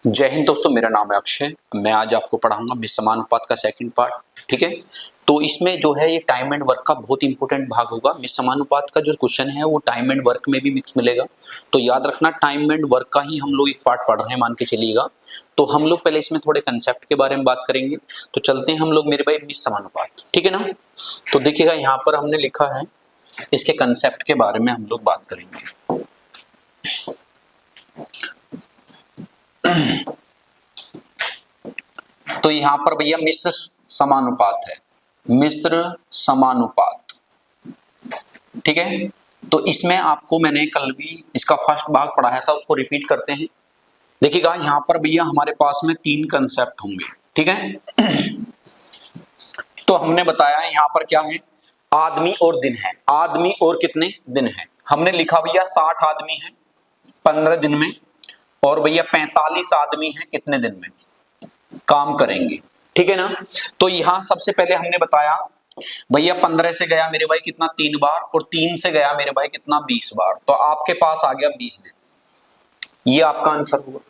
जय हिंद दोस्तों, मेरा नाम है अक्षय। मैं आज आपको पढ़ाऊंगा मिश्रमानुपात का सेकंड पार्ट। ठीक है, तो इसमें जो है ये टाइम एंड वर्क का बहुत इंपॉर्टेंट भाग होगा। मिश्रमानुपात का जो क्वेश्चन है वो टाइम एंड वर्क में भी मिक्स मिलेगा, तो याद रखना टाइम एंड वर्क का ही हम लोग एक पार्ट पढ़ रहे हैं, मान के चलिएगा। तो हम लोग पहले इसमें थोड़े कंसेप्ट के बारे में बात करेंगे। तो चलते हैं हम लोग मेरे भाई मिश्रमानुपात, ठीक है ना। तो देखिएगा यहाँ पर हमने लिखा है, इसके कंसेप्ट के बारे में हम लोग बात करेंगे। तो यहां पर भैया मिश्र समानुपात है, मिश्र समानुपात, ठीक है। तो इसमें आपको मैंने कल भी इसका फर्स्ट भाग पढ़ाया था, उसको रिपीट करते हैं। देखिएगा यहां पर भैया हमारे पास में तीन कंसेप्ट होंगे, ठीक है। तो हमने बताया यहां पर क्या है, आदमी और दिन है। आदमी और कितने दिन है, हमने लिखा भैया 60 आदमी है 15 दिन में, और भैया 45 आदमी है कितने दिन में काम करेंगे, ठीक है ना। तो यहां सबसे पहले हमने बताया भैया 15 से गया मेरे भाई कितना 3 बार, और 3 से गया मेरे भाई कितना 20 बार, तो आपके पास आ गया 20 दिन। ये आपका आंसर होगा।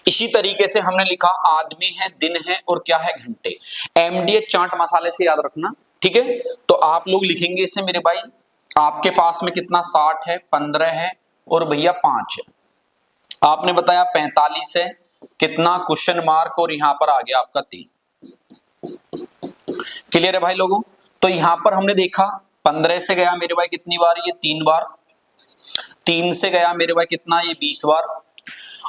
इसी तरीके से हमने लिखा आदमी है, दिन है और क्या है, घंटे। एमडीएच चाट मसाले से याद रखना, ठीक है। तो आप लोग लिखेंगे इसे मेरे भाई, आपके पास में कितना 60 है, 15 है और भैया 5 है। आपने बताया 45 है, कितना क्वेश्चन मार्क, और यहां पर आ गया आपका 3। क्लियर है भाई लोगों। तो यहां पर हमने देखा 15 से गया मेरे भाई कितनी बार, ये 3 बार। 3 से गया मेरे भाई कितना, ये 20 बार।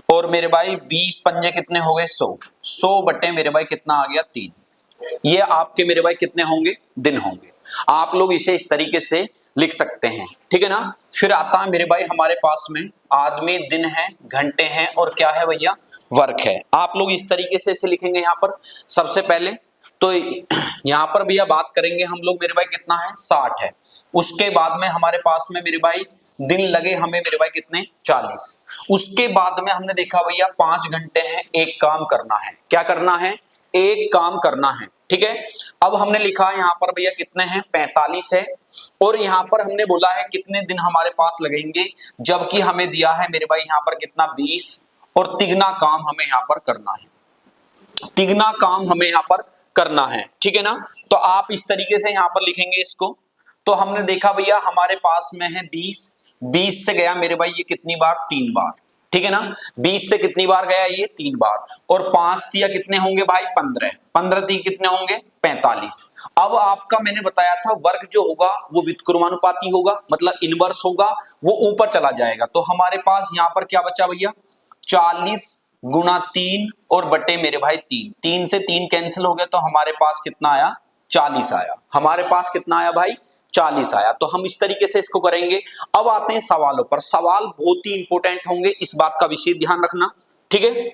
और मेरे भाई 20 पंजे कितने हो गए 100। 100 बटे मेरे भाई कितना आ गया 3। ये आपके मेरे भाई कितने होंगे, दिन होंगे। आप लोग इसे इस तरीके से लिख सकते हैं, ठीक है ना। फिर आता है मेरे भाई हमारे पास में आदमी, दिन है, घंटे हैं और क्या है भैया, वर्क है। आप लोग इस तरीके से इसे लिखेंगे यहाँ पर सबसे पहले। तो यहाँ पर भैया बात करेंगे हम लोग मेरे भाई कितना है 60 है। उसके बाद में हमारे पास में मेरे भाई दिन लगे हमें मेरे भाई कितने 40। उसके बाद में हमने देखा भैया 5 घंटे हैं, एक काम करना है। क्या करना है, एक काम करना है, ठीक है। अब हमने लिखा यहाँ पर भैया कितने हैं 45 है, और यहाँ पर हमने बोला है कितने दिन हमारे पास लगेंगे, जबकि हमें दिया है मेरे भाई यहाँ पर कितना 20, और तिगना काम हमें यहाँ पर करना है। तिगना काम हमें यहाँ पर करना है, ठीक है ना। तो आप इस तरीके से यहाँ पर लिखेंगे इसको। तो हमने देखा भैया हमारे पास में है 20। 20 से गया मेरे भाई ये कितनी बार, 3 बार, ठीक है ना। 20 से कितनी बार गया, ये 3 बार। और 5 दिया कितने होंगे भाई 15। 15 दिए कितने होंगे 45। अब आपका मैंने बताया था वर्ग जो होगा वो व्युत्क्रमानुपाती होगा, मतलब इनवर्स होगा, वो ऊपर चला जाएगा। तो हमारे पास यहाँ पर क्या बचा भैया 40 गुणा 3 और बटे मेरे भाई 3। 3 से 3 कैंसिल हो गया, तो हमारे पास कितना आया 40 आया। हमारे पास कितना आया भाई 40 आया। तो हम इस तरीके से इसको करेंगे। अब आते हैं सवालों पर। सवाल बहुत ही इंपॉर्टेंट होंगे, इस बात का विशेष ध्यान रखना, ठीक है।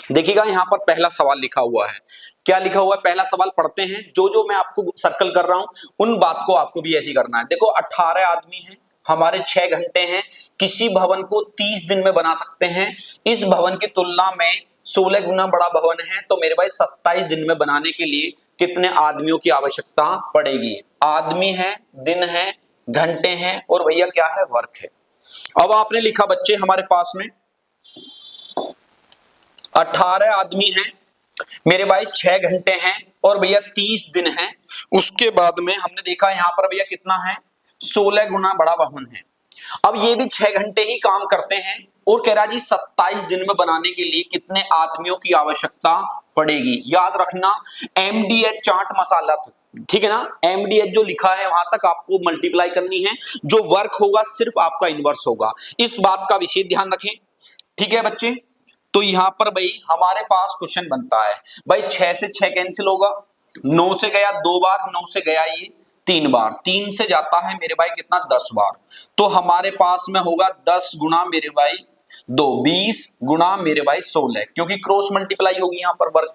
देखिएगा यहाँ पर पहला सवाल लिखा हुआ है। क्या लिखा हुआ है, पहला सवाल पढ़ते हैं। जो जो मैं आपको सर्कल कर रहा हूं उन बात को आपको भी ऐसे ही करना है। देखो 18 आदमी हैं, हमारे 6 घंटे हैं, किसी भवन को 30 दिन में बना सकते हैं। इस भवन की तुलना में 16 गुना बड़ा भवन है, तो मेरे भाई 27 दिन में बनाने के लिए कितने आदमियों की आवश्यकता पड़ेगी। आदमी है, दिन है, घंटे हैं और भैया क्या है, वर्क है। अब आपने लिखा बच्चे हमारे पास में 18 आदमी हैं मेरे भाई, 6 घंटे हैं और भैया 30 दिन हैं। उसके बाद में हमने देखा यहां पर भैया कितना है 16 गुना बड़ा भवन है। अब ये भी 6 घंटे ही काम करते हैं, और कह रहा जी 27 दिन में बनाने के लिए कितने आदमियों की आवश्यकता पड़ेगी। याद रखना एमडीएच चाट मसाला था, ठीक है ना। एमडीएच जो लिखा है वहां तक आपको मल्टीप्लाई करनी है, जो वर्क होगा सिर्फ आपका इनवर्स होगा। इस बात का विशेष ध्यान रखें, ठीक है बच्चे। तो यहां पर भाई हमारे पास क्वेश्चन बनता है भाई 6 से 6 कैंसिल होगा, 9 से गया 2 बार, 9 से गया ये 3 बार, 3 से जाता है मेरे भाई कितना 10 बार। तो हमारे पास में होगा 10 गुना मेरे भाई 2, 20 गुना मेरे भाई 16, क्योंकि क्रॉस मल्टीप्लाई होगी यहां पर वर्ग।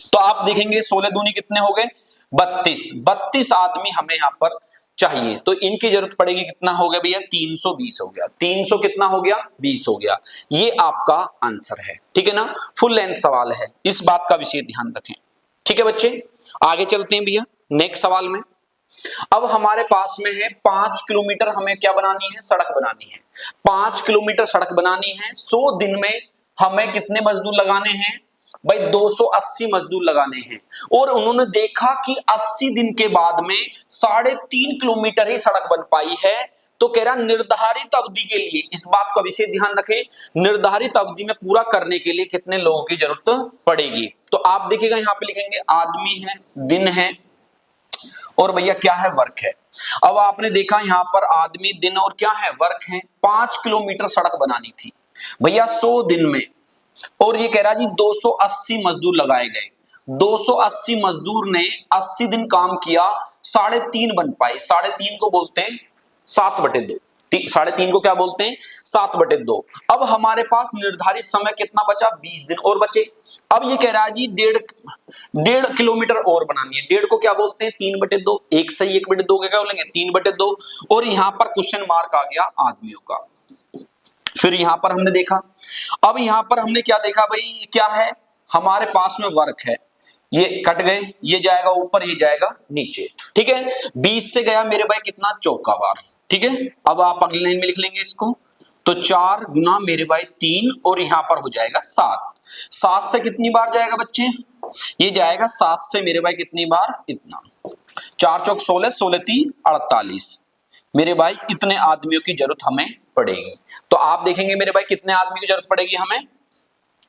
तो आप देखेंगे 16 दूनी कितने हो गए 32। 32 आदमी हमें यहां पर चाहिए, तो इनकी जरूरत पड़ेगी कितना हो गया भैया 320 हो गया। 300 कितना हो गया 20 हो गया। ये आपका आंसर है, ठीक है ना। फुल लेंथ सवाल है, इस बात का विशेष ध्यान रखें, ठीक है बच्चे। आगे चलते हैं भैया नेक्स्ट सवाल में। अब हमारे पास में है 5 किलोमीटर हमें क्या बनानी है, सड़क बनानी है। 5 किलोमीटर सड़क बनानी है, 100 दिन में हमें कितने मजदूर लगाने हैं भाई, 280 मजदूर लगाने हैं। और उन्होंने देखा कि 80 दिन के बाद में 3.5 किलोमीटर ही सड़क बन पाई है। तो कह रहा निर्धारित अवधि के लिए, इस बात का विशेष ध्यान रखें, निर्धारित अवधि में पूरा करने के लिए कितने लोगों की जरूरत पड़ेगी। तो आप देखिएगा यहां पे लिखेंगे आदमी है, दिन है, और भैया क्या है, वर्क है। अब आपने देखा यहां पर आदमी, दिन और क्या है, वर्क है। 5 किलोमीटर सड़क बनानी थी भैया 100 दिन में, और ये कह रहा जी 280 मजदूर लगाए गए। 280 मजदूर ने 80 दिन काम किया, 3.5 बन पाए। 3.5 को बोलते हैं 7/2। 3.5 को क्या बोलते हैं, 7/2। अब हमारे पास निर्धारित समय कितना बचा, 20 दिन और बचे। अब ये कह रहा है जी 1.5 किलोमीटर और बनानी है। 1.5 को क्या बोलते हैं, 3/2। एक सही 1/2 क्या बोलेंगे, 3/2। और यहां पर क्वेश्चन मार्क आ गया आदमियों का। फिर यहां पर हमने देखा, अब यहां पर हमने क्या देखा भाई, क्या है हमारे पास में वर्क है, ये कट गए, ये जाएगा ऊपर, ये जाएगा नीचे, ठीक है। 20 से गया मेरे भाई कितना, चौका बार, ठीक है। अब आप अगली लाइन में लिख लेंगे इसको, तो 4 गुना मेरे भाई 3, और यहां पर हो जाएगा 7। 7 से कितनी बार जाएगा बच्चे, ये जाएगा 7 से मेरे भाई कितनी बार, इतना। 4 चौक 16, 16 3 48, मेरे भाई इतने आदमियों की जरूरत हमें पड़ेगी। तो आप देखेंगे मेरे भाई कितने आदमी की जरूरत पड़ेगी हमें,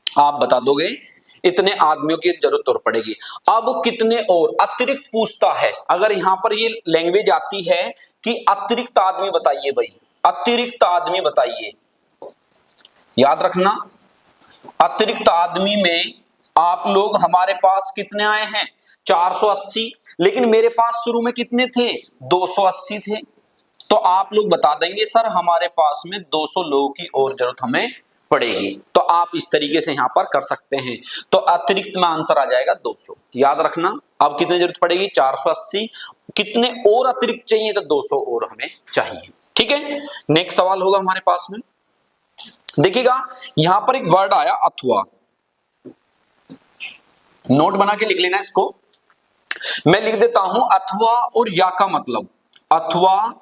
आप बता दोगे इतने आदमियों की जरूरत और पड़ेगी। अब कितने और अतिरिक्त पूछता है, अगर यहां पर ये लैंग्वेज आती है कि अतिरिक्त आदमी बताइए भाई, अतिरिक्त आदमी बताइए, याद रखना अतिरिक्त आदमी में आप लोग हमारे पास कितने आए हैं, 480, लेकिन मेरे पास शुरू में कितने थे, 280 थे। तो आप लोग बता देंगे सर हमारे पास में 200 लोगों की और जरूरत हमें पड़ेगी। तो आप इस तरीके से यहां पर कर सकते हैं। तो अतिरिक्त में आंसर आ जाएगा 200, याद रखना। अब कितनी जरूरत पड़ेगी, 480, कितने और अतिरिक्त चाहिए, तो 200 और हमें चाहिए, ठीक है। नेक्स्ट सवाल होगा हमारे पास में, देखिएगा यहां पर एक वर्ड आया अथवा, नोट बना के लिख लेना इसको, मैं लिख देता हूं अथवा और या का मतलब, अथवा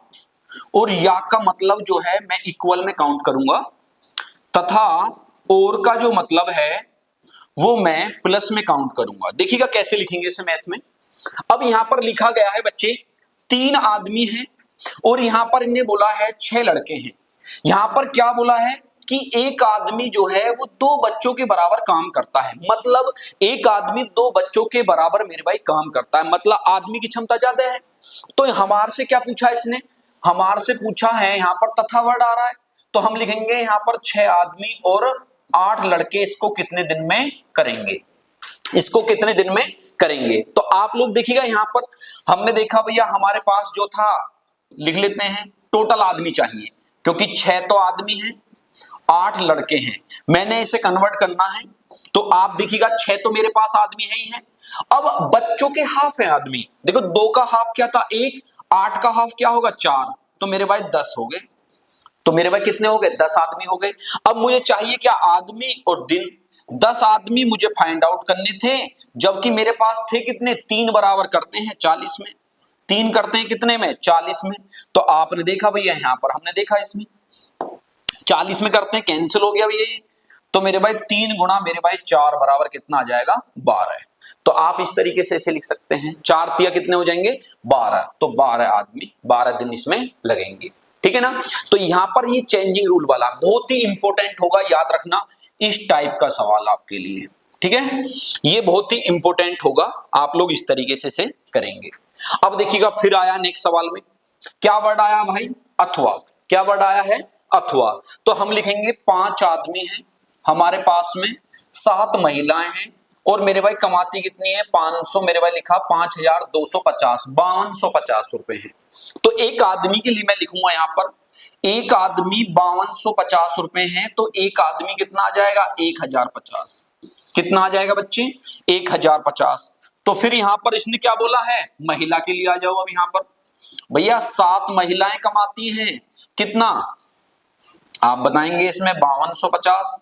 और या का मतलब जो है मैं इक्वल में काउंट करूंगा, तथा और का जो मतलब है वो मैं प्लस में काउंट करूंगा। देखिएगा कैसे लिखेंगे इसे मैथ में। अब यहां पर लिखा गया है बच्चे 3 आदमी हैं, और यहां पर इन्हें बोला है 6 लड़के हैं। यहां पर क्या बोला है कि एक आदमी जो है वो 2 बच्चों के बराबर काम करता है, मतलब एक आदमी 2 बच्चों के बराबर मेरे भाई काम करता है, मतलब आदमी की क्षमता ज्यादा है। तो हमारे से क्या पूछा इसने, हमारे से पूछा है यहां पर तथा वर्ड आ रहा है, तो हम लिखेंगे यहां पर 6 आदमी और 8 लड़के इसको कितने दिन में करेंगे, इसको कितने दिन में करेंगे। तो आप लोग देखिएगा यहां पर हमने देखा भैया हमारे पास जो था, लिख लेते हैं टोटल आदमी चाहिए, क्योंकि 6 तो आदमी हैं, 8 लड़के हैं, मैंने इसे कन्वर्ट करना है। तो आप देखिएगा 6 तो मेरे पास आदमी है ही है। अब बच्चों के हाफ है आदमी, देखो 2 का हाफ क्या था 1, 8 का हाफ क्या होगा 4, तो मेरे भाई 10 हो गए। तो मेरे भाई कितने हो गए, 10 आदमी हो गए। अब मुझे चाहिए क्या, आदमी और दिन। 10 आदमी मुझे फाइंड आउट करने थे, जबकि मेरे पास थे कितने, 3 बराबर करते हैं 40 में, 3 करते हैं कितने में, 40 में। तो आपने देखा भैया यहां पर हमने देखा इसमें 40 में करते हैं, कैंसिल हो गया भैया। तो मेरे भाई 3 गुना मेरे भाई 4 बराबर कितना आ जाएगा, 12। तो आप इस तरीके से इसे लिख सकते हैं, 4 तिया कितने हो जाएंगे, 12। तो 12 आदमी 12 दिन इसमें लगेंगे, ठीक है ना। तो यहां पर ये चेंजिंग रूल वाला बहुत ही इंपॉर्टेंट होगा, याद रखना इस टाइप का सवाल आपके लिए, ठीक है। ये बहुत ही इंपॉर्टेंट होगा, आप लोग इस तरीके से करेंगे। अब देखिएगा फिर आया नेक्स्ट सवाल में, क्या वर्ड आया भाई, अथवा। क्या वर्ड आया है, अथवा। तो हम लिखेंगे 5 आदमी हैं हमारे पास में, 7 महिलाएं हैं, और मेरे भाई कमाती कितनी है, 500, मेरे भाई लिखा 5250, 5250 रुपए है। तो एक आदमी के लिए मैं लिखूंगा यहां पर, एक आदमी 5250 रुपए है, तो एक आदमी कितना आ जाएगा, 1050। कितना आ जाएगा बच्चे, 1050। तो फिर यहां पर इसने क्या बोला है, महिला के लिए आ जाओ। अब यहां पर भैया 7 महिलाएं कमाती हैं कितना, आप बताएंगे इसमें 5250,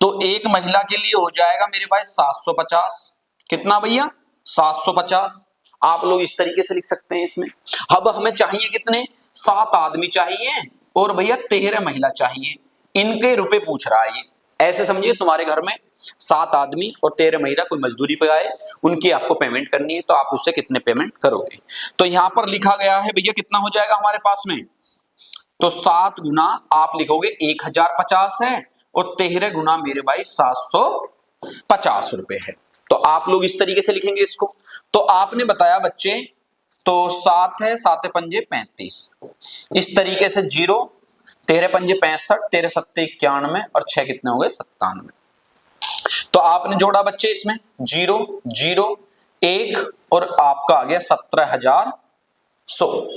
तो एक महिला के लिए हो जाएगा मेरे भाई 750। कितना भैया, 750। आप लोग इस तरीके से लिख सकते हैं इसमें। अब हमें चाहिए कितने, 7 आदमी चाहिए और भैया 13 महिला चाहिए, इनके रुपए पूछ रहा है ये, ऐसे समझिए तुम्हारे घर में 7 आदमी और 13 महिला कोई मजदूरी पे आए, उनकी आपको पेमेंट करनी है, तो आप उससे कितने पेमेंट करोगे। तो यहां पर लिखा गया है भैया कितना हो जाएगा हमारे पास में, तो 7 गुना आप लिखोगे 1050 है और 13 गुना मेरे भाई 750 रुपए है। तो आप लोग इस तरीके से लिखेंगे इसको। तो आपने बताया बच्चे, तो 7 है, 7 पंजे 35, इस तरीके से 0, 13 पंजे 65, 13 सत्ते 91 और 6 कितने हो गए 97। तो आपने जोड़ा बच्चे इसमें 0 0 1 और आपका आ गया 17,100,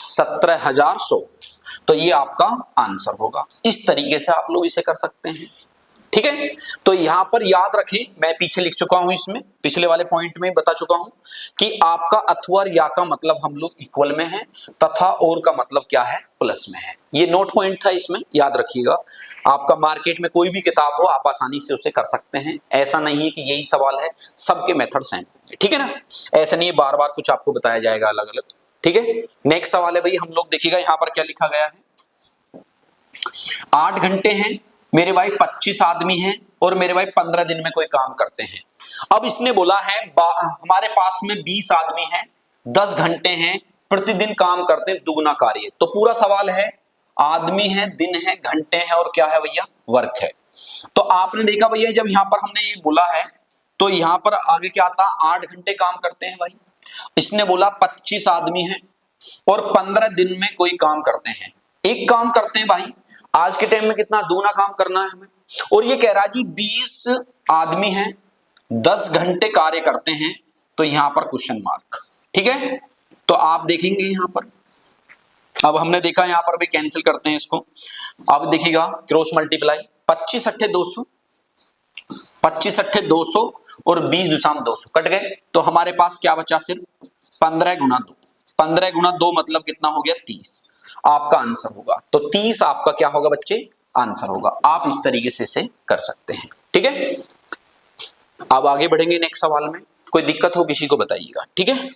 17,100। तो ये आपका आंसर होगा। इस तरीके से आप लोग इसे कर सकते हैं, ठीक है। तो यहां पर याद रखें, मैं पीछे लिख चुका हूं, इसमें पिछले वाले पॉइंट में बता चुका हूं कि आपका अथवा और या का मतलब हम लोग इक्वल में है, तथा और का मतलब क्या है प्लस में है। ये नोट पॉइंट था, इसमें याद रखिएगा। आपका मार्केट में कोई भी किताब हो आप आसानी से उसे कर सकते हैं, ऐसा नहीं है कि यही सवाल है, सबके मेथड सेम है, ठीक है ना। ऐसा नहीं है बार बार कुछ आपको बताया जाएगा अलग अलग, ठीक है। नेक्स्ट सवाल है भाई, हम लोग देखिएगा यहां पर क्या लिखा गया है। 8 घंटे हैं मेरे भाई, 25 आदमी हैं और मेरे भाई 15 दिन में कोई काम करते हैं। अब इसने बोला है हमारे पास में 20 आदमी हैं, 10 घंटे हैं, प्रतिदिन काम करते हैं दुगना कार्य। तो पूरा सवाल है आदमी है, दिन है, घंटे हैं और क्या है भैया वर्क है। तो आपने देखा भैया जब यहां पर हमने ये बोला है तो यहां पर आगे क्या आता, 8 घंटे काम करते हैं भाई। इसने बोला 25 आदमी हैं और 15 दिन में कोई काम करते हैं, एक काम करते हैं भाई। आज के टाइम में कितना दूना काम करना है हमें, और ये कह रहा है जी 20 आदमी हैं, 10 घंटे कार्य करते हैं। तो यहां पर क्वेश्चन मार्क, ठीक है। तो आप देखेंगे यहां पर, अब हमने देखा यहां पर भी कैंसिल करते हैं इसको। अब देखिएगा क्रॉस मल्टीप्लाई, 25 अट्ठे 200, 25 अट्ठे 200 और 20 दुसाम 200 कट गए। तो हमारे पास क्या बचा सिर्फ 15 गुना 2, 15 गुना 2 मतलब कितना हो गया 30, आपका आंसर होगा। तो 30 आपका क्या होगा बच्चे आंसर होगा। आप इस तरीके से इसे कर सकते हैं, ठीक है। अब आगे बढ़ेंगे नेक्स्ट सवाल में, कोई दिक्कत हो किसी को बताइएगा, ठीक है।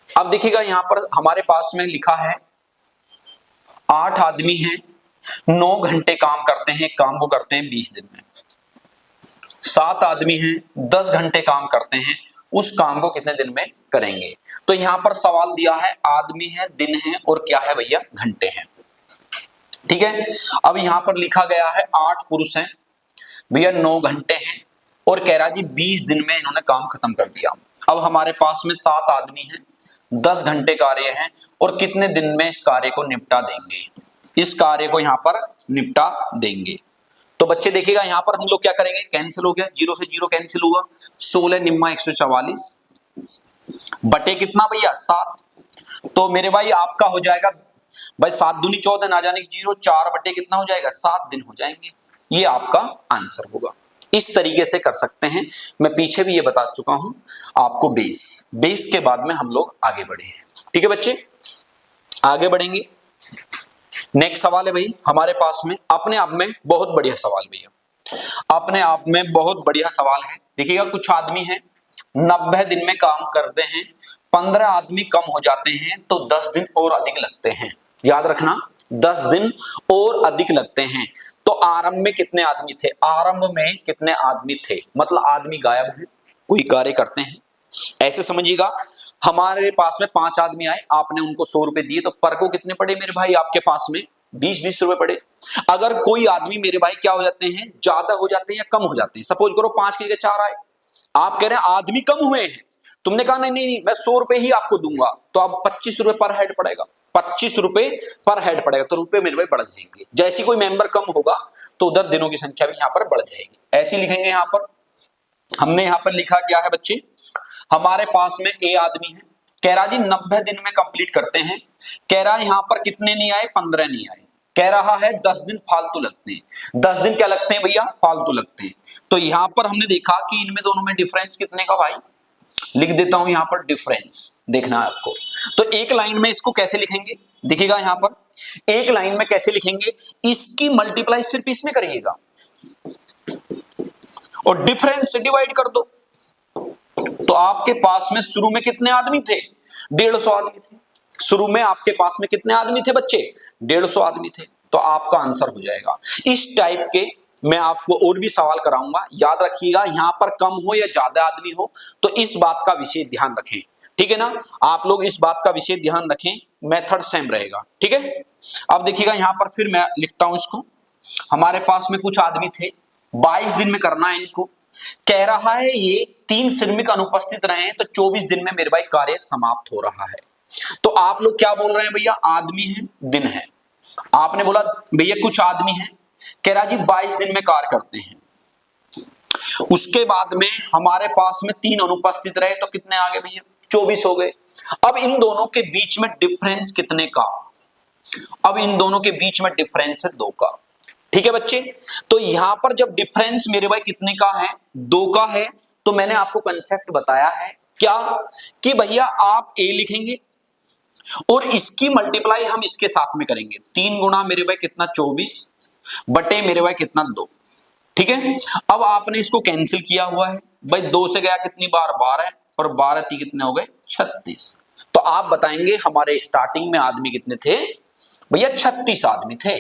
अब देखिएगा यहां पर हमारे पास में लिखा है 8 आदमी हैं, 9 घंटे काम करते हैं, काम को करते हैं 20 दिन में। 7 आदमी हैं, 10 घंटे काम करते हैं, उस काम को कितने दिन में करेंगे। तो यहां पर सवाल दिया है आदमी है, दिन है और क्या है भैया घंटे हैं, ठीक है। अब यहां पर लिखा गया है 8 पुरुष हैं भैया, 9 घंटे हैं और कह रहा जी 20 दिन में इन्होंने काम खत्म कर दिया। अब हमारे पास में 7 आदमी हैं, 10 घंटे कार्य है और कितने दिन में इस कार्य को निपटा देंगे, इस कार्य को यहां पर निपटा देंगे। तो बच्चे देखिएगा यहां पर हम लोग क्या करेंगे, कैंसिल हो गया, 0 से 0 कैंसिल होगा, 16 निम्मा 144 बटे कितना भैया 7। तो मेरे भाई आपका हो जाएगा भाई 7 दूनी 14 ना जाने की 0, 4 बटे कितना हो जाएगा 7 दिन हो जाएंगे। ये आपका आंसर होगा। इस तरीके से कर सकते हैं। मैं पीछे भी ये बता चुका हूं आपको, बेस के बाद में हम लोग आगे बढ़े हैं, ठीक है बच्चे। आगे बढ़ेंगे, नेक्स्ट सवाल है भाई हमारे पास में, अपने आप में बहुत बढ़िया सवाल भैया, अपने आप में बहुत बढ़िया सवाल है। देखिएगा कुछ आदमी हैं 90 दिन में काम करते हैं, 15 आदमी कम हो जाते हैं तो 10 दिन और अधिक लगते हैं। याद रखना 10 दिन और अधिक लगते हैं। तो आरंभ में कितने आदमी थे, आरंभ में कितने आदमी थे मतलब आदमी गायब है, कोई कार्य करते हैं। ऐसे समझिएगा हमारे पास में 5 आदमी आए, आपने उनको 100 रुपए दिए, तो पर को कितने पड़े मेरे भाई आपके पास में 20-20 रुपए पड़े। अगर कोई आदमी मेरे भाई क्या हो जाते हैं, ज्यादा हो जाते हैं या कम हो जाते हैं, सपोज करो 5 की जगह 4 आए, आप कह रहे हैं आदमी कम हुए हैं, तुमने कहा नहीं नहीं मैं 100 रुपए ही आपको दूंगा, तो अब 25 रुपए पर हेड पड़ेगा, 25 रुपए पर हेड पड़ेगा। तो रुपए मेरे भाई बढ़ जाएंगे, जैसे कोई मेंबर कम होगा तो उधर दिनों की संख्या भी यहां पर बढ़ जाएगी। ऐसे लिखेंगे यहां पर, हमने यहां पर लिखा क्या है बच्चे, हमारे पास में ए आदमी है, कह रहा जी 90 दिन में कंप्लीट करते हैं, कह रहा है यहां पर कितने नहीं आए 15 नहीं आए, कह रहा है 10 दिन फालतू लगते हैं। 10 दिन क्या लगते हैं भैया फालतू लगते हैं। तो यहां पर हमने देखा कि इनमें दोनों में डिफरेंस कितने का भाई, लिख देता हूं यहां पर डिफरेंस, देखना है आपको। तो एक लाइन में इसको कैसे लिखेंगे, देखिएगा यहां पर एक लाइन में कैसे लिखेंगे, इसकी मल्टीप्लाई सिर्फ इसमें करिएगा और डिफरेंस से डिवाइड कर दो। तो आपके पास में शुरू में कितने आदमी थे, 150 आदमी थे। शुरू में आपके पास में कितने आदमी थे बच्चे, 150 आदमी थे। तो आपका आंसर हो जाएगा। इस टाइप के मैं आपको और भी सवाल कराऊंगा, याद रखिएगा। यहां पर कम हो या ज्यादा आदमी हो तो इस बात का विशेष ध्यान रखें, ठीक है ना। आप लोग इस बात का विशेष ध्यान रखें, मेथड सेम रहेगा, ठीक है। अब देखिएगा यहां पर फिर मैं लिखता हूं इसको। हमारे पास में कुछ आदमी थे, 22 दिन में करना है इनको। कह रहा है ये 3 श्रमिक अनुपस्थित रहे हैं तो 24 दिन में मेरे भाई कार्य समाप्त हो रहा है। तो आप लोग क्या बोल रहे हैं भैया, आदमी है दिन है। आपने बोला भैया कुछ आदमी है, कह रहा जी 22 दिन में कार्य करते हैं। उसके बाद में हमारे पास में 3 अनुपस्थित रहे तो कितने आ गए भैया, 24 हो गए। अब इन दोनों के बीच में डिफरेंस कितने का, अब इन दोनों के बीच में डिफरेंस है 2 का, ठीक है बच्चे। तो यहां पर जब डिफरेंस मेरे भाई कितने का है, 2 का है, तो मैंने आपको कंसेप्ट बताया है क्या, कि भैया आप ए लिखेंगे और इसकी मल्टीप्लाई हम इसके साथ में करेंगे। 3 गुना मेरे भाई कितना 24 बटे मेरे भाई कितना 2, ठीक है। अब आपने इसको कैंसिल किया हुआ है भाई, 2 से गया कितनी बार 12 और 12 3 कितने हो गए 36। तो आप बताएंगे हमारे स्टार्टिंग में आदमी कितने थे भैया, 36 आदमी थे।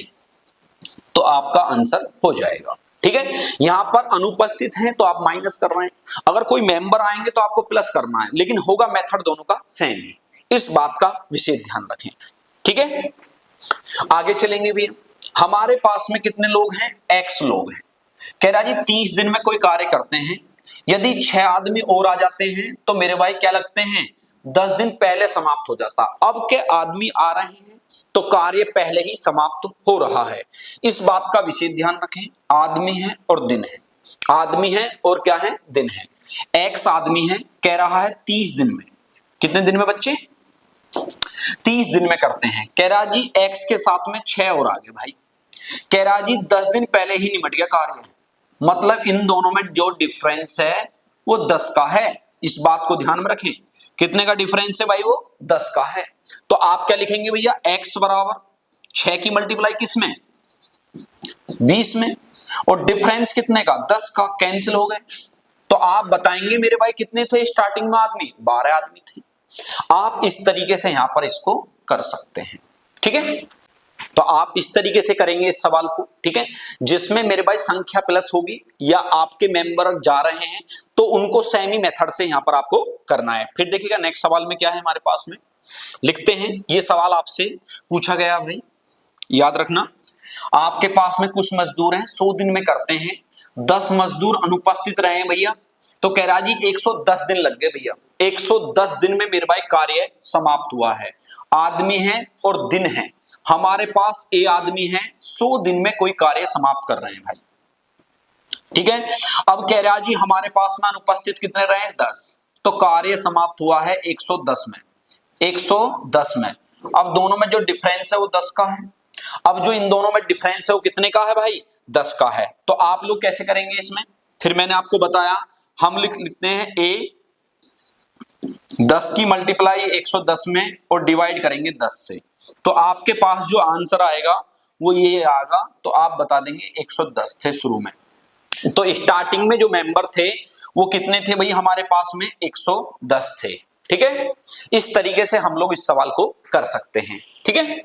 तो आपका आंसर हो जाएगा, ठीक है। यहां पर अनुपस्थित हैं तो आप माइनस कर रहे हैं, अगर कोई मेंबर आएंगे तो आपको प्लस करना है, लेकिन होगा मेथड दोनों का सेम है। इस बात का विशेष ध्यान रखें, ठीक है। आगे चलेंगे भी, हमारे पास में कितने लोग हैं, x लोग हैं। कह रहा जी 30 दिन में कोई कार्य करते हैं, यदि 6 आदमी और आ जाते हैं तो मेरे भाई क्या लगते हैं 10 दिन पहले समाप्त हो जाता। अब के आदमी आ रहे हैं तो कार्य पहले ही समाप्त हो रहा है। इस बात का विशेष ध्यान रखें, आदमी है और दिन है, आदमी है और क्या है दिन है। x आदमी है, कह रहा है 30 दिन में, कितने दिन में बच्चे 30 दिन में करते हैं। कह रहा जी x के साथ में 6 और आगे भाई, कह रहा जी 10 दिन पहले ही निपट गया कार्य, मतलब इन दोनों में जो डिफरेंस है वो 10 का है। इस बात को ध्यान में रखें, कितने का डिफरेंस है भाई, वो 10 का है। तो आप क्या लिखेंगे भैया, x बराबर 6 की मल्टीप्लाई किसमें 20 में, और डिफरेंस कितने का 10 का, कैंसिल हो गए। तो आप बताएंगे मेरे भाई कितने थे स्टार्टिंग में आदमी, 12 आदमी थे। आप इस तरीके से यहां पर इसको कर सकते हैं, ठीक है। तो आप इस तरीके से करेंगे इस सवाल को, ठीक है, जिसमें मेरे भाई संख्या प्लस होगी या आपके मेंबर जा रहे हैं तो उनको सेमी मेथड से यहां पर आपको करना है। फिर देखिएगा नेक्स्ट सवाल में क्या है हमारे पास में, लिखते हैं। ये सवाल आपसे पूछा गया भाई, याद रखना। आपके पास में कुछ मजदूर हैं, 100 दिन में करते हैं, 10 मजदूर अनुपस्थित रहे हैं भैया, तो कह रहा जी 110 दिन लग गए भैया। 110 दिन में मेरे भाई कार्य समाप्त हुआ है, आदमी है और दिन है। हमारे पास ए आदमी है, 100 दिन में कोई कार्य समाप्त कर रहे हैं भाई, ठीक है। अब कह रहा जी हमारे पास में अनुपस्थित कितने रहे 10, तो कार्य समाप्त हुआ है 110 में, 110 में। अब दोनों में जो डिफरेंस है वो 10 का है। अब जो इन दोनों में डिफरेंस है वो कितने का है भाई, 10 का है। तो आप लोग कैसे करेंगे इसमें, फिर मैंने आपको बताया, हम लिखते हैं ए 10 की मल्टीप्लाई 110 में और डिवाइड करेंगे 10 से, तो आपके पास जो आंसर आएगा वो ये आएगा। तो आप बता देंगे 110 थे शुरू में, तो स्टार्टिंग में जो मेंबर थे वो कितने थे भाई, हमारे पास में 110 थे, ठीक है। इस तरीके से हम लोग इस सवाल को कर सकते हैं, ठीक है।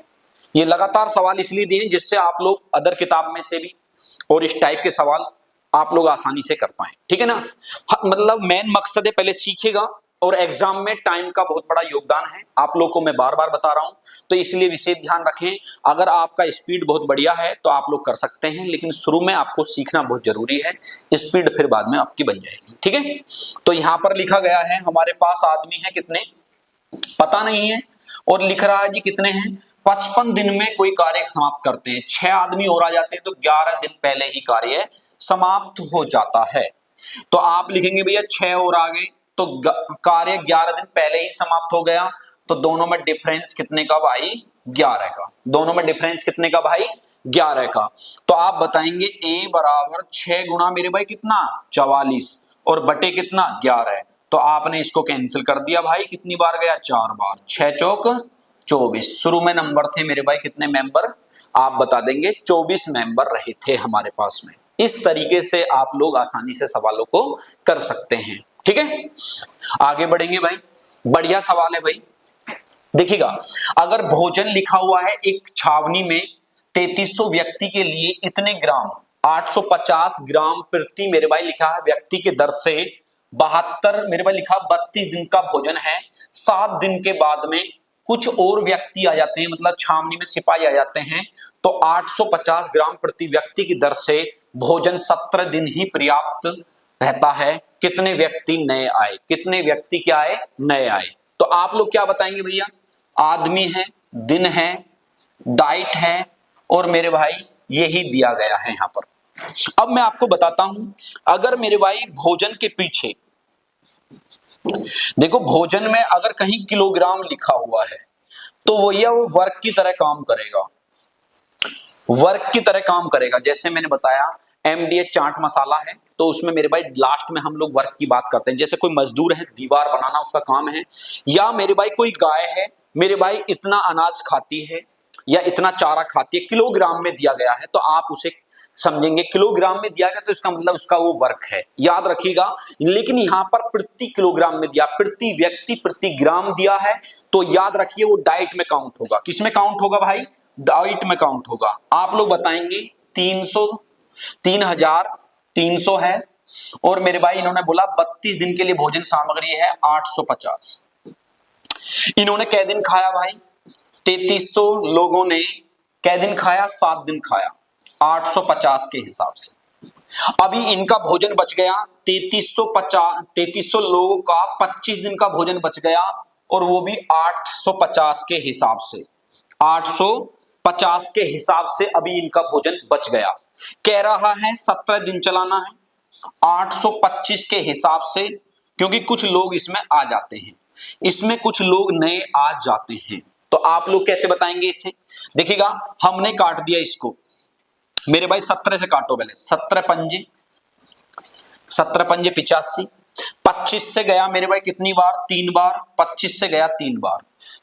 ये लगातार सवाल इसलिए दिए जिससे आप लोग अदर किताब में से भी और इस टाइप के सवाल आप लोग आसानी से कर पाए, ठीक है ना। मतलब मेन मकसद है पहले सीखेगा, और एग्जाम में टाइम का बहुत बड़ा योगदान है, आप लोग को मैं बार बार बता रहा हूं, तो इसलिए विशेष ध्यान रखें। अगर आपका स्पीड बहुत बढ़िया है तो आप लोग कर सकते हैं, लेकिन शुरू में आपको सीखना बहुत जरूरी है, स्पीड फिर बाद में आपकी बन जाएगी, ठीक है। तो यहां पर लिखा गया है हमारे पास आदमी है कितने पता नहीं है, और लिख रहा है जी कितने हैं 55 दिन में कोई कार्य समाप्त करते हैं। 6 आदमी और आ जाते हैं तो 11 दिन पहले ही कार्य समाप्त हो जाता है। तो आप लिखेंगे भैया 6 और आ गए तो कार्य 11 दिन पहले ही समाप्त हो गया, तो दोनों में डिफरेंस कितने का भाई 11 का, दोनों में डिफरेंस कितने का भाई 11 का। तो आप बताएंगे a बराबर 6 गुना मेरे भाई कितना 44 और बटे कितना 11, तो आपने इसको कैंसिल कर दिया भाई, कितनी बार गया 4 बार, 6 चौक 24। शुरू में नंबर थे मेरे भाई कितने मेंबर, आप बता देंगे 24 मेंबर रहे थे हमारे पास में। इस तरीके से आप लोग आसानी से सवालों को कर सकते हैं, ठीक है। आगे बढ़ेंगे भाई, बढ़िया सवाल है भाई। देखिएगा अगर भोजन लिखा हुआ है एक छावनी में 3300 व्यक्ति के लिए इतने ग्राम 850 ग्राम प्रति मेरे भाई लिखा है व्यक्ति के दर से 72 मेरे भाई लिखा 32 दिन का भोजन है। 7 दिन के बाद में कुछ और व्यक्ति आ जाते हैं, मतलब छावनी में सिपाही आ जाते हैं, तो 850 ग्राम प्रति व्यक्ति की दर से भोजन 17 दिन ही पर्याप्त रहता है। कितने व्यक्ति नए आए, कितने व्यक्ति क्या आए, नए आए। तो आप लोग क्या बताएंगे भैया, आदमी है, दिन है, डाइट है और मेरे भाई यही दिया गया है यहां पर। अब मैं आपको बताता हूं, अगर मेरे भाई भोजन के पीछे देखो, भोजन में अगर कहीं किलोग्राम लिखा हुआ है तो वो वर्क की तरह काम करेगा, वर्क की तरह काम करेगा। जैसे मैंने बताया MDH चाट मसाला है, तो उसमें मेरे भाई लास्ट में हम लोग वर्क की बात करते हैं। जैसे कोई मजदूर है, दीवार बनाना उसका काम है, या मेरे भाई कोई गाय है, मेरे भाई इतना अनाज खाती है या इतना चारा खाती है, किलोग्राम में दिया गया है, तो आप उसे समझेंगे किलोग्राम में दिया गया तो इसका मतलब उसका वो वर्क है, याद रखिएगा। लेकिन यहां पर प्रति किलोग्राम में दिया, प्रति व्यक्ति प्रति ग्राम दिया है, तो याद रखिए वो डाइट में काउंट होगा। किस में काउंट होगा भाई, डाइट में काउंट होगा। आप लोग बताएंगे 3300 है, और मेरे भाई इन्होंने बोला 32 दिन के लिए भोजन सामग्री है 850। इन्होंने कै दिन खाया भाई, 3300 लोगों ने कै दिन खाया, 7 दिन खाया 850 के हिसाब से। अभी इनका भोजन बच गया 3300 लोगों का 25 दिन का भोजन बच गया, और वो भी 850 के हिसाब से, 850 के हिसाब से अभी इनका भोजन बच गया। कह रहा है 17 दिन चलाना है 825 के हिसाब से, क्योंकि कुछ लोग इसमें आ जाते हैं, इसमें कुछ लोग नए आ जाते हैं। तो आप लोग कैसे बताएंगे इसे, देखिएगा हमने काट दिया इसको मेरे भाई 17 से काटो पहले, 17 पंजे 85, 25 से गया मेरे भाई कितनी बार, 3 बार, 25 से गया 3 बार,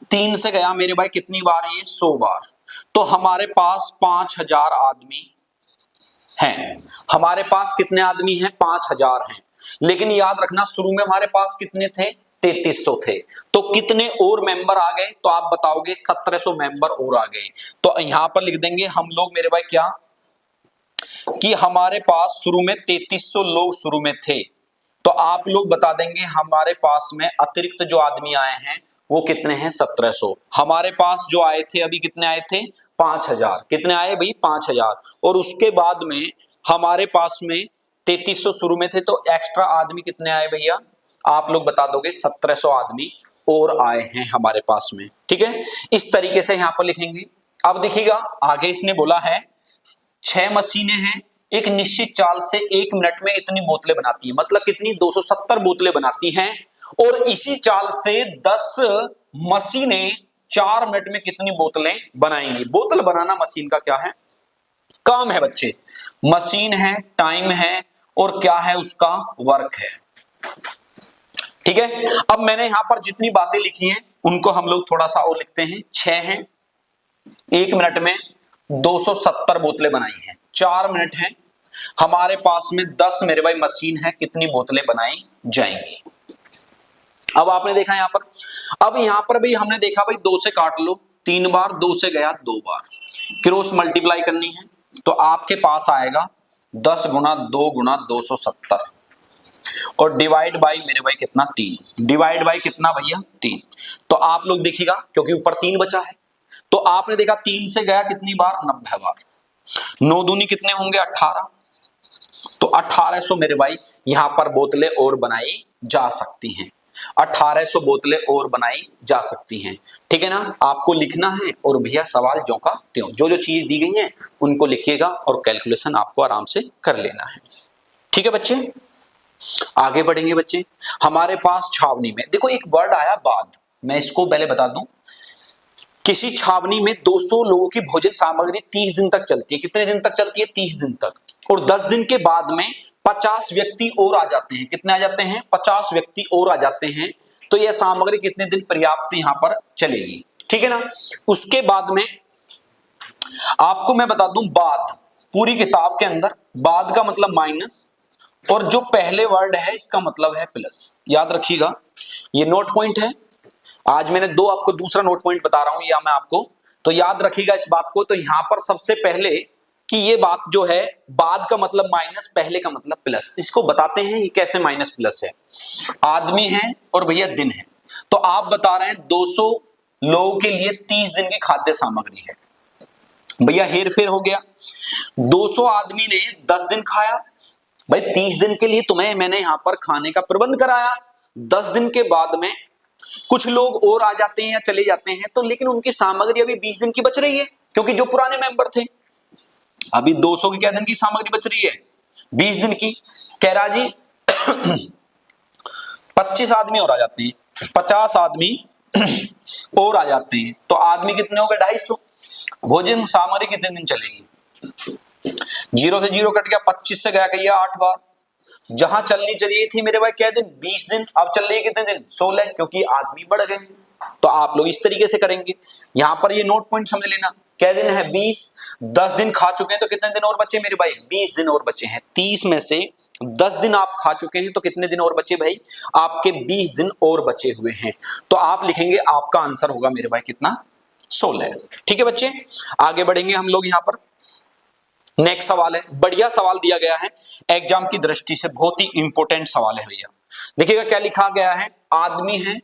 3 से गया मेरे भाई कितनी बार, ये 100 बार। तो हमारे पास 5000 आदमी हैं, हमारे पास कितने आदमी हैं, 5000 हैं। लेकिन याद रखना शुरू में हमारे पास कितने थे, 3300 थे, तो कितने और मेंबर आ गए, तो आप बताओगे 1700 मेंबर और आ गए। तो यहां पर लिख देंगे हम लोग मेरे भाई क्या, कि हमारे पास शुरू में 3300 लोग शुरू में थे, तो आप लोग बता देंगे हमारे पास में अतिरिक्त जो आदमी आए हैं वो कितने हैं, 1700। हमारे पास जो आए थे अभी कितने आए थे, 5000। कितने आए भाई, 5000। और उसके बाद में हमारे पास में 3300 शुरू में थे, तो एक्स्ट्रा आदमी कितने आए भैया, आप लोग बता दोगे 1700 आदमी और आए हैं हमारे पास में। ठीक है, इस तरीके से यहां पर लिखेंगे। अब देखिएगा आगे इसने बोला है 6 मशीनें हैं, एक निश्चित चाल से 1 मिनट में इतनी बोतलें बनाती है, मतलब कितनी, 270 बोतलें बनाती हैं। और इसी चाल से 10 मशीनें 4 मिनट में कितनी बोतलें बनाएंगी। बोतल बनाना मशीन का क्या है, काम है बच्चे, मशीन है, टाइम है, और क्या है उसका वर्क है। ठीक है, अब मैंने यहां पर जितनी बातें लिखी हैं उनको हम लोग थोड़ा सा और लिखते हैं। 6 हैं, 1 मिनट में 270 बोतलें बनाई हैं, 4 मिनट हैं, हमारे पास में 10 मेरे भाई मशीन है, कितनी बोतलें बनाई जाएंगी। अब आपने देखा यहां पर, अब यहां पर भी हमने देखा भाई 2 से काट लो, 3 बार, 2 से गया 2 बार, क्रॉस मल्टीप्लाई करनी है, तो आपके पास आएगा 10 गुना 2 गुना 270, और डिवाइड बाई मेरे भाई कितना, 3, डिवाइड बाई कितना भैया, 3। तो आप लोग देखिएगा क्योंकि ऊपर 3 बचा है, तो आपने देखा 3 से गया कितनी बार, 90 बार, 9 दूनी कितने होंगे, 18, तो 1800 मेरे भाई यहां पर बोतलें और बनाई जा सकती हैं, 1800 बोतलें और बनाई जा सकती हैं। ठीक है ना, आपको लिखना है और भैया सवाल ज्यों का त्यों, जो जो चीज दी गई है उनको लिखिएगा और कैलकुलेशन आपको आराम से कर लेना है। ठीक है बच्चे, आगे बढ़ेंगे बच्चे। हमारे पास छावनी में देखो एक वर्ड आया बाद, मैं इसको पहले बता दूं, किसी छावनी में 200 लोगों की भोजन सामग्री 30 दिन तक चलती है। कितने दिन तक चलती है, 30 दिन तक। और 10 दिन के बाद में 50 व्यक्ति और आ जाते हैं। कितने आ जाते हैं, 50 व्यक्ति और आ जाते हैं। तो यह सामग्री कितने दिन पर्याप्त यहां पर चलेगी। ठीक है ना, उसके बाद में आपको मैं बता दूं, बाद पूरी किताब के अंदर बाद का मतलब माइनस, और जो पहले वर्ड है इसका मतलब है प्लस। याद रखिएगा, ये नोट पॉइंट है। आज मैंने 2 आपको दूसरा नोट पॉइंट बता रहा हूं, या मैं आपको तो याद रखिएगा इस बात को। तो यहां पर सबसे पहले कि ये बात जो है, बाद का मतलब माइनस, पहले का मतलब प्लस, इसको बताते हैं ये कैसे माइनस प्लस है। आदमी है और भैया दिन है, तो आप बता रहे हैं 200 लोगों के लिए 30 दिन की खाद्य सामग्री है। भैया हेर फेर हो गया, 200 आदमी ने 10 दिन खाया, भाई 30 दिन के लिए तुम्हें मैंने यहां पर खाने का प्रबंध कराया। 10 दिन के बाद में कुछ लोग और आ जाते हैं या चले जाते हैं, तो लेकिन उनकी सामग्री अभी 20 दिन की बच रही है, क्योंकि जो पुराने मेंबर थे, अभी 200 की क्या दिन की सामग्री बच रही है, 20 दिन की। कह रहा जी 25 आदमी और आ जाते हैं, 50 आदमी और आ जाते हैं, तो आदमी कितने हो गए, 250। भोजन सामग्री कितने दिन चलेगी, 0 से 0 कट गया, 25 से गया कहिए 8 बार। जहां चलनी चाहिए थी मेरे भाई क्या दिन, 20 दिन, अब चल रही है कितने दिन, 16, क्योंकि आदमी बढ़ गए। तो आप लोग इस तरीके से करेंगे। यहां पर ये नोट पॉइंट समझ लेना, क्या दिन है 20, 10 दिन खा चुके हैं तो कितने दिन और बचे मेरे भाई, 20 दिन और बचे हैं। 30 में से 10 दिन आप खा चुके हैं, तो कितने दिन और बचे भाई, आपके 20 दिन और बचे हुए हैं। तो आप लिखेंगे, आपका आंसर होगा मेरे भाई कितना, 16। ठीक है बच्चे, आगे बढ़ेंगे हम लोग। यहां पर नेक्स्ट सवाल है, बढ़िया सवाल दिया गया है एग्जाम की दृष्टि से, बहुत ही इंपॉर्टेंट सवाल है भैया। देखिएगा क्या लिखा गया है, आदमी है,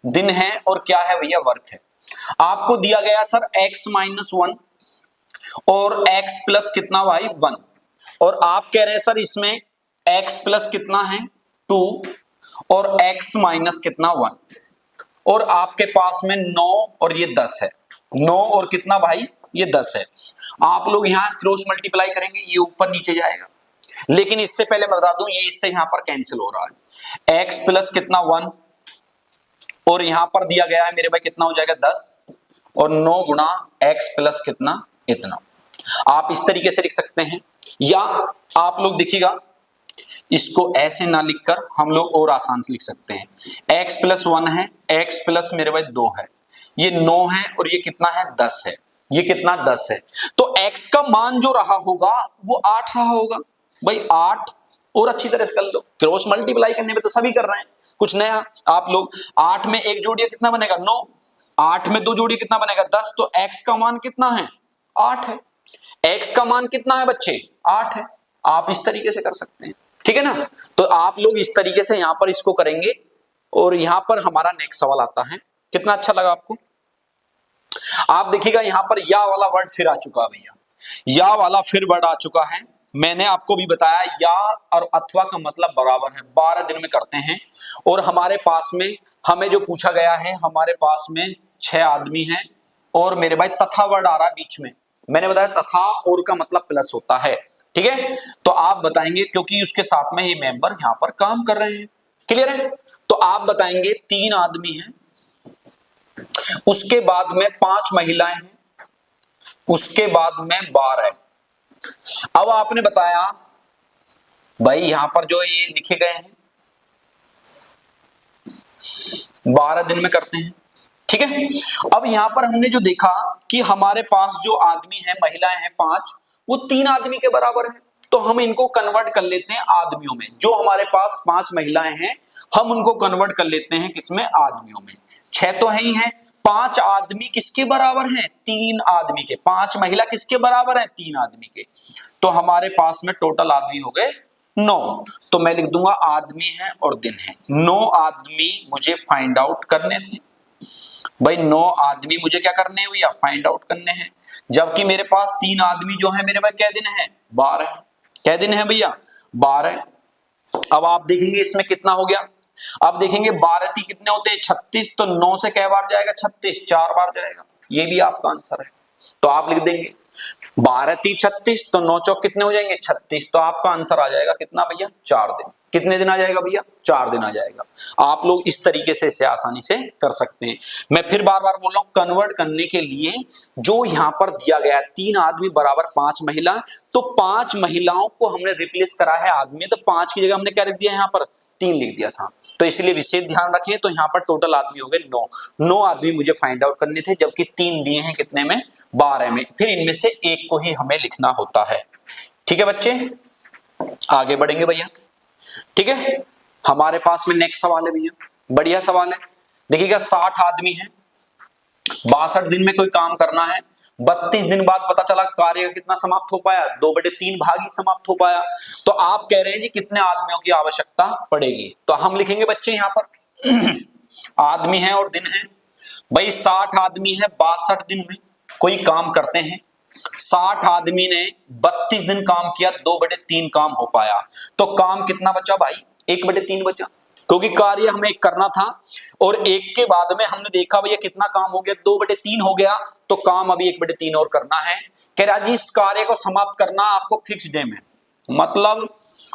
दिन है और क्या है भैया, वर्क है। आपको दिया गया सर x-1 और x प्लस कितना भाई 1, और आप कह रहे हैं सर इसमें x प्लस कितना है 2 और x माइनस कितना 1, और आपके पास में 9 और ये 10 है, 9 और कितना भाई, ये 10 है। आप लोग यहां क्रॉस मल्टीप्लाई करेंगे, ये ऊपर नीचे जाएगा, लेकिन इससे पहले मैं बता दूं ये इससे यहां पर कैंसिल हो रहा है। x प्लस कितना 1 और यहां पर दिया गया है मेरे भाई कितना हो जाएगा 10, और 9 गुणा x प्लस कितना इतना। आप इस तरीके से लिख सकते हैं, या आप लोग देखिएगा इसको ऐसे ना लिखकर हम लोग और आसान से लिख सकते हैं। x प्लस 1 है, x प्लस मेरे भाई 2 है, ये 9 है और ये कितना है 10 है, ये कितना 10 है। तो x का मान जो रहा होगा वो 8 रहा होगा भाई, 8 और अच्छी तरह से कर लो, क्रॉस मल्टीप्लाई करने में तो सभी कर रहे हैं, कुछ नया आप लोग। 8 में एक जोड़िए कितना बनेगा 9, 8 में 2 जोड़िए कितना बनेगा 10, तो x का मान कितना है 8 है। x का मान कितना है बच्चे 8 है। आप इस तरीके से कर सकते हैं, ठीक है ना। तो आप लोग इस तरीके से यहां पर इसको करेंगे, और यहां पर हमारा नेक्स्ट सवाल आता है, कितना अच्छा लगा आपको। आप देखिएगा यहां पर या वाला वर्ड फिर आ चुका है भैया, या वाला फिर वर्ड आ चुका है। मैंने आपको भी बताया या और अथवा का मतलब बराबर है, 12 दिन में करते हैं। और हमारे पास में हमें जो पूछा गया है, हमारे पास में 6 आदमी हैं, और मेरे भाई तथा वर्ड आ रहा है बीच में। मैंने बताया तथा और का मतलब प्लस होता है, ठीक है। तो आप बताएंगे, क्योंकि उसके साथ में ये मेंबर यहां पर काम कर रहे हैं, क्लियर है। तो आप बताएंगे 3 आदमी हैं, उसके बाद में 5 महिलाएं हैं, उसके बाद में 12। अब आपने बताया भाई यहां पर जो ये लिखे गए हैं 12 दिन में करते हैं, ठीक है। अब यहां पर हमने जो देखा कि हमारे पास जो आदमी है, महिलाएं हैं 5, वो 3 आदमी के बराबर है, तो हम इनको कन्वर्ट कर लेते हैं आदमियों में। जो हमारे पास 5 महिलाएं हैं हम उनको कन्वर्ट कर लेते हैं किसमें, आदमियों में। 6 तो है ही है, 5 आदमी किसके बराबर हैं, 3 आदमी के। 5 महिला किसके बराबर हैं, 3 आदमी के। तो हमारे पास में टोटल आदमी हो गए 9। तो मैं लिख दूंगा आदमी है और दिन है, 9 आदमी मुझे फाइंड आउट करने थे भाई, 9 आदमी मुझे क्या करने हैं भैया, फाइंड आउट करने हैं। जबकि मेरे पास 3 आदमी जो है मेरे भाई क्या दिन है, 12। क्या दिन है भैया, 12। अब आप देखेंगे इसमें कितना हो गया, आप देखेंगे 12 × 3 कितने होते हैं 36, तो 9 से कै बार जाएगा 36, 4 बार जाएगा, ये भी आपका आंसर है। तो आप लिख देंगे 12 × 3 36, तो 9 चौक कितने हो जाएंगे 36, तो आपका आंसर आ जाएगा कितना भैया, 4 दिन। कितने दिन आ जाएगा भैया, 4 दिन आ जाएगा। आप लोग इस तरीके से इसे आसानी से कर सकते हैं। मैं फिर बार बार बोल रहा हूं, कन्वर्ट करने के लिए जो यहां पर दिया गया 3 आदमी बराबर 5 महिला, तो 5 महिलाओं को हमने रिप्लेस करा है आदमी, तो 5 की जगह हमने क्या लिख दिया, यहां पर 3 लिख दिया था। तो इसलिए विशेष ध्यान रखें। तो यहां पर टोटल आदमी हो गए 9। 9 आदमी मुझे फाइंड आउट करने थे, जबकि 3 दिए हैं कितने में, 12 में। फिर इनमें से एक को ही हमें लिखना होता है, ठीक है बच्चे। आगे बढ़ेंगे भैया, ठीक है। हमारे पास में नेक्स्ट सवाल है भैया, बढ़िया सवाल है। देखिएगा 60 आदमी हैं, 62 दिन में कोई काम करना है, 32 दिन बाद पता चला कार्य कितना समाप्त हो पाया, 2/3 भाग ही समाप्त हो पाया। तो आप कह रहे हैं जी कितने आदमियों की आवश्यकता पड़ेगी, तो हम लिखेंगे बच्चे यहां पर आदमी है और दिन है। भाई 60 आदमी है 62 दिन में कोई काम करते हैं, 60 आदमी ने 32 दिन काम किया, 2/3 काम हो पाया, तो काम कितना बचा भाई, 1/3 बचा, क्योंकि कार्य हमें एक करना था और एक के बाद में हमने देखा भैया कितना काम हो गया, 2/3 हो गया, तो काम अभी 1/3 और करना है। कह रहा जी इस कार्य को समाप्त करना आपको फिक्स डे में, मतलब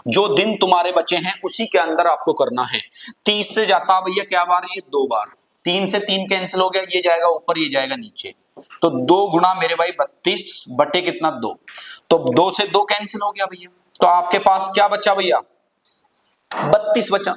जो दिन तुम्हारे बचे हैं उसी के अंदर आपको करना है। 30 से जाता भैया क्या बार, ये 2 बार, 3 से 3 कैंसिल हो गया, ये जाएगा ऊपर ये जाएगा नीचे, तो 2 गुना मेरे भाई 32 बटे कितना 2, तो 2 से 2 कैंसिल हो गया भैया, तो आपके पास क्या बचा भैया, 32 बचा।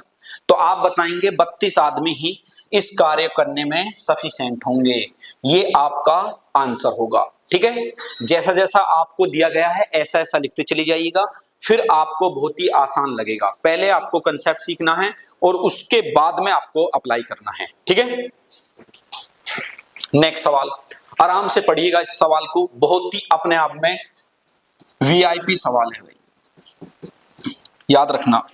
तो आप बताएंगे 32 आदमी ही इस कार्य करने में सफिशिएंट होंगे, ये आपका आंसर होगा। ठीक है, जैसा जैसा आपको दिया गया है ऐसा ऐसा लिखते चली जाइएगा, फिर आपको बहुत ही आसान लगेगा। पहले आपको कंसेप्ट सीखना है और उसके बाद में आपको अप्लाई करना है। ठीक है, नेक्स्ट सवाल, आराम से पढ़िएगा इस सवाल को, बहुत ही अपने आप में वीआईपी सवाल है भाई, याद रखना,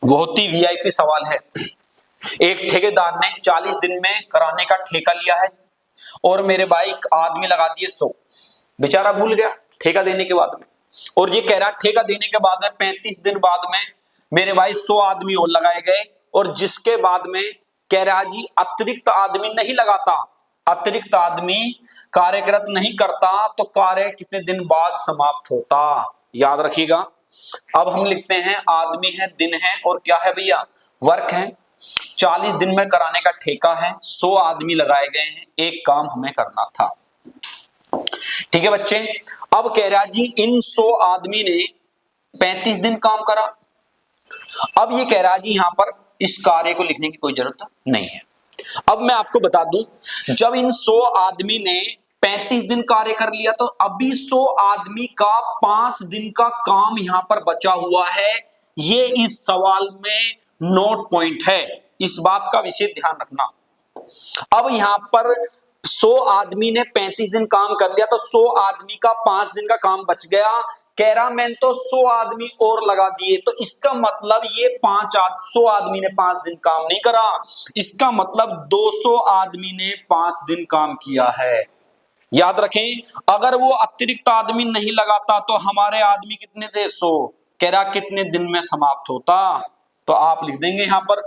बहुत ही वीआईपी सवाल है। एक ठेकेदार ने 40 दिन में कराने का ठेका लिया है और मेरे भाई आदमी लगा दिए 100, बेचारा भूल गया ठेका देने के बाद में, और ये कह रहा ठेका देने के बाद में 35 दिन बाद में मेरे भाई 100 आदमी और लगाए गए, और जिसके बाद में कह रहा जी अतिरिक्त आदमी नहीं लगाता, अतिरिक्त आदमी कार्यरत नहीं करता, तो कार्य कितने दिन बाद समाप्त होता, याद रखिएगा। अब हम लिखते हैं आदमी है, दिन है और क्या है भैया, वर्क है। 40 दिन में कराने का ठेका है, 100 आदमी लगाए गए हैं, एक काम हमें करना था। ठीक है बच्चे, अब कह रहा जी इन 100 आदमी ने 35 दिन काम करा। अब ये कह रहा जी यहां पर इस कार्य को लिखने की कोई जरूरत नहीं है। अब मैं आपको बता दूं, जब इन 100 आदमी ने 35 दिन कार्य कर लिया, तो अभी 100 आदमी का 5 दिन का काम यहां पर बचा हुआ है, ये इस सवाल में नोट पॉइंट है, इस बात का विशेष ध्यान रखना। अब यहां पर 100 आदमी ने 35 दिन काम कर लिया, तो 100 आदमी का 5 दिन का काम बच गया, कह रहा मैंने तो 100 आदमी और लगा दिए, तो इसका मतलब ये 100 आदमी ने 5 दिन काम नहीं करा, इसका मतलब 200 आदमी ने 5 दिन काम किया है। याद रखें, अगर वो अतिरिक्त आदमी नहीं लगाता तो हमारे आदमी कितने थे, 100, कह रहा कितने दिन में समाप्त होता, तो आप लिख देंगे यहां पर,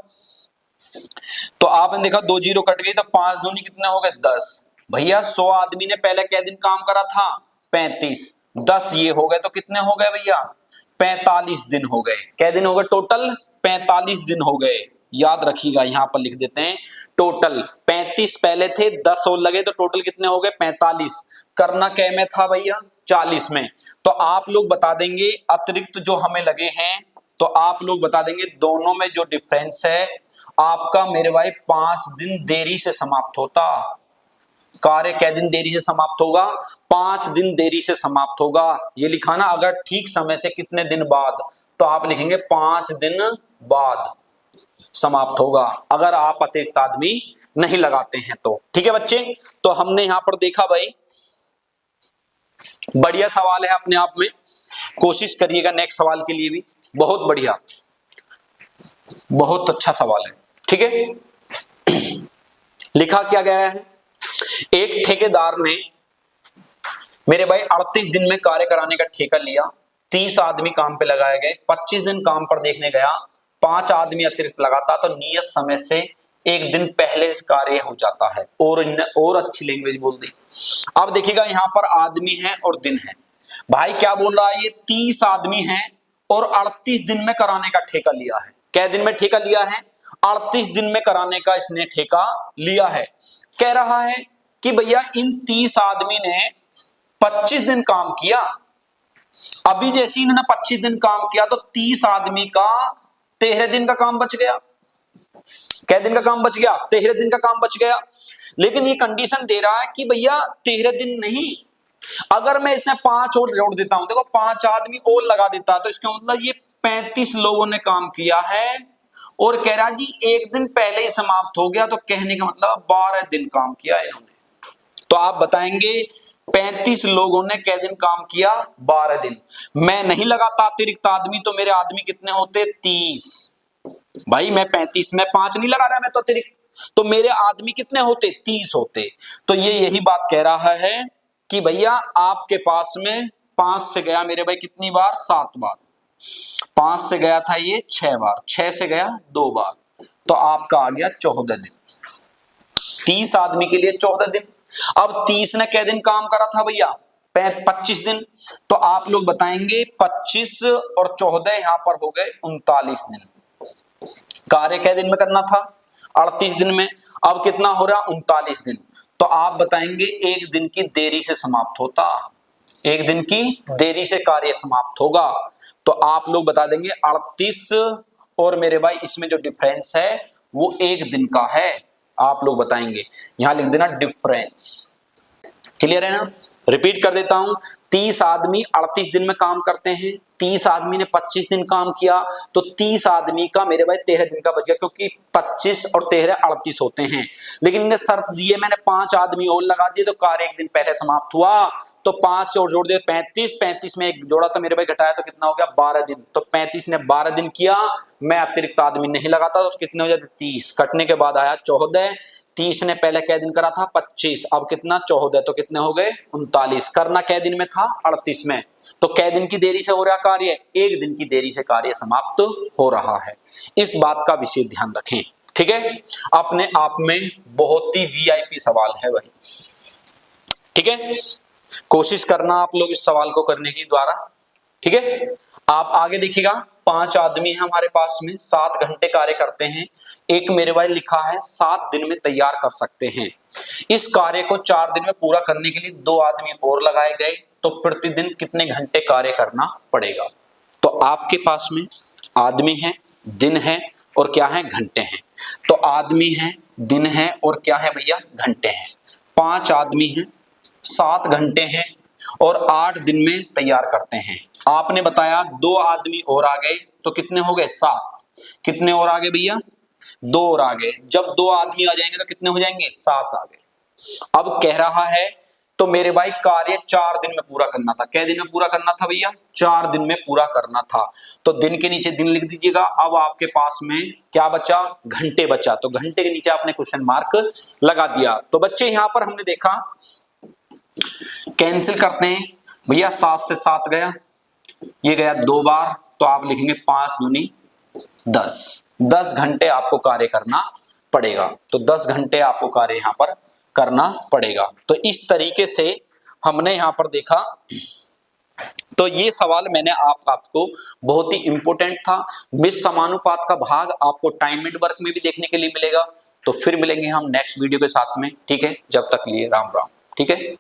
तो आपने देखा 2 जीरो कट गई, तो 5 दूनी कितने हो गए 10, भैया 100 आदमी ने पहले क्या दिन काम करा था 35, 10 ये हो गए तो कितने हो गए भैया 45 दिन हो गए, क्या दिन हो गए टोटल 45 दिन हो गए। याद रखिएगा यहां पर लिख देते हैं टोटल 35 पहले थे, 10 और लगे तो टोटल कितने हो गए 45, करना क्या में था भैया 40 में, तो आप लोग बता देंगे अतिरिक्त जो हमें लगे हैं, तो आप लोग बता देंगे दोनों में जो डिफरेंस है आपका मेरे भाई 5 दिन देरी से समाप्त होता। कार्य कै दिन देरी से समाप्त होगा, 5 दिन देरी से समाप्त होगा, ये लिखा ना, अगर ठीक समय से कितने दिन बाद, तो आप लिखेंगे 5 दिन बाद समाप्त होगा, अगर आप अतिरिक्त आदमी नहीं लगाते हैं तो। ठीक है बच्चे, तो हमने यहां पर देखा भाई बढ़िया सवाल है अपने आप में, कोशिश करिएगा नेक्स्ट सवाल के लिए भी, बहुत बढ़िया, बहुत अच्छा सवाल है। ठीक है, लिखा क्या गया है, एक ठेकेदार ने मेरे भाई 38 दिन में कार्य कराने का ठेका लिया, 30 आदमी काम पे लगाए गए, 25 दिन काम पर देखने गया, 5 आदमी अतिरिक्त लगाता तो नियत समय से एक दिन पहले कार्य हो जाता है, और अच्छी लैंग्वेज बोल दी। अब देखिएगा यहां पर आदमी है और दिन है, भाई क्या बोल रहा है, ये 30 आदमी है और 38 दिन में कराने का ठेका लिया है। क्या दिन में ठेका लिया है, 38 दिन में कराने का इसने ठेका लिया है। कह रहा है कि भैया इन 30 आदमी ने 25 दिन काम किया, अभी जैसे इन्होंने 25 दिन काम किया तो 30 आदमी का 13 दिन का काम बच गया। क्या दिन का काम बच गया, 13 दिन का काम बच गया, लेकिन ये कंडीशन दे रहा है कि भैया 13 दिन नहीं, अगर मैं इसमें 5 और जोड़ देता हूं, देखो 5 आदमी और लगा देता तो इसका मतलब ये 35 लोगों ने काम किया है और कह रहा जी एक दिन पहले ही समाप्त हो गया, तो कहने का मतलब 12 दिन काम किया इन्होंने। तो आप बताएंगे 35 लोगों ने कै दिन काम किया? 12 दिन। मैं नहीं लगाता अतिरिक्त आदमी, तो मेरे आदमी कितने होते? 30। भाई मैं 35 में 5 नहीं लगा रहा मैं तो अतिरिक्त, तो मेरे आदमी कितने होते? 30 होते। तो ये यही बात कह रहा है कि भैया आपके पास में 5 से गया मेरे भाई कितनी बार? 7 बार। 5 से गया था ये 6 बार, 6 से गया 2 बार, तो आपका आ गया 14 दिन। 30 आदमी के लिए 14 दिन। अब 30 ने कै दिन काम करा था भैया? 25 दिन। तो आप लोग बताएंगे 25 और 14 यहां पर हो गए 39 दिन। कार्य कै दिन में करना था? 38 दिन में। अब कितना हो रहा? 39 दिन। तो आप बताएंगे एक दिन की देरी से समाप्त होता, एक दिन की देरी से कार्य समाप्त होगा। तो आप लोग बता देंगे 38 और मेरे भाई इसमें जो डिफरेंस है वो एक दिन का है। आप लोग बताएंगे, यहां लिख देना डिफरेंस। क्लियर है ना? रिपीट कर देता हूं, 30 आदमी 38 दिन में काम करते हैं, 30 आदमी ने 25 दिन काम किया, तो 30 आदमी का मेरे भाई 13 दिन का बच गया, क्योंकि 25 और 13 38 होते हैं। लेकिन इन्हें शर्त दी है, मैंने 5 आदमी और लगा दिए तो कार्य एक दिन पहले समाप्त हुआ, तो 5 और जोड़ दिए 35, 35 में एक जोड़ा तो मेरे भाई घटाया तो कितना हो गया? 12 दिन। तो 35 ने 12 दिन किया, मैं अतिरिक्त आदमी नहीं लगाता तो कितने हो जाते? 30। कटने के बाद आया 14। 30 ने पहले कै दिन करा था? 25। अब कितना? 14, तो कितने हो गए? 39। करना कै दिन में था? 38 में। तो कै दिन की देरी से हो रहा कार्य? एक दिन की देरी से कार्य समाप्त हो रहा है। इस बात का विशेष ध्यान रखें, ठीक है? अपने आप में बहुत ही वीआईपी सवाल है भाई, ठीक है? कोशिश करना आप लोग इस सवाल को करने की द्वारा, ठीक है? आप आगे देखिएगा, 5 आदमी है हमारे पास में, 7 घंटे कार्य करते हैं। एक मेरे भाई लिखा है 7 दिन में तैयार कर सकते हैं। इस कार्य को 4 दिन में पूरा करने के लिए 2 आदमी और लगाए गए, तो प्रतिदिन कितने घंटे कार्य करना पड़ेगा? तो आपके पास में आदमी है, दिन है और क्या है? घंटे हैं। तो आदमी है, दिन है और क्या है भैया? घंटे हैं। 5 आदमी हैं, 7 घंटे हैं और 8 दिन में तैयार करते हैं। आपने बताया 2 आदमी और आ गए, तो कितने हो गए? 7। कितने और आ गए भैया? 2 और आ गए। जब 2 आदमी आ जाएंगे तो कितने हो जाएंगे? 7 आ गए। अब कह रहा है तो मेरे भाई कार्य 4 दिन में पूरा करना था। कै दिन में पूरा करना था भैया? 4 दिन में पूरा करना था। तो दिन के नीचे दिन लिख दीजिएगा। अब आपके पास में क्या बचा? घंटे बचा। तो घंटे के नीचे आपने क्वेश्चन मार्क लगा दिया। तो बच्चे यहां पर हमने देखा, कैंसिल करते हैं भैया, 7 से 7 गया, ये गया 2 बार, तो आप लिखेंगे 5 दूनी 10। 10 घंटे आपको कार्य करना पड़ेगा। तो 10 घंटे आपको कार्य यहां पर करना पड़ेगा। तो इस तरीके से हमने यहां पर देखा। तो ये सवाल मैंने आपको बहुत ही इंपॉर्टेंट था। मिस समानुपात का भाग आपको टाइम एंड वर्क में भी देखने के लिए मिलेगा। तो फिर मिलेंगे हम नेक्स्ट वीडियो के साथ में, ठीक है? जब तक लिए राम राम, ठीक है?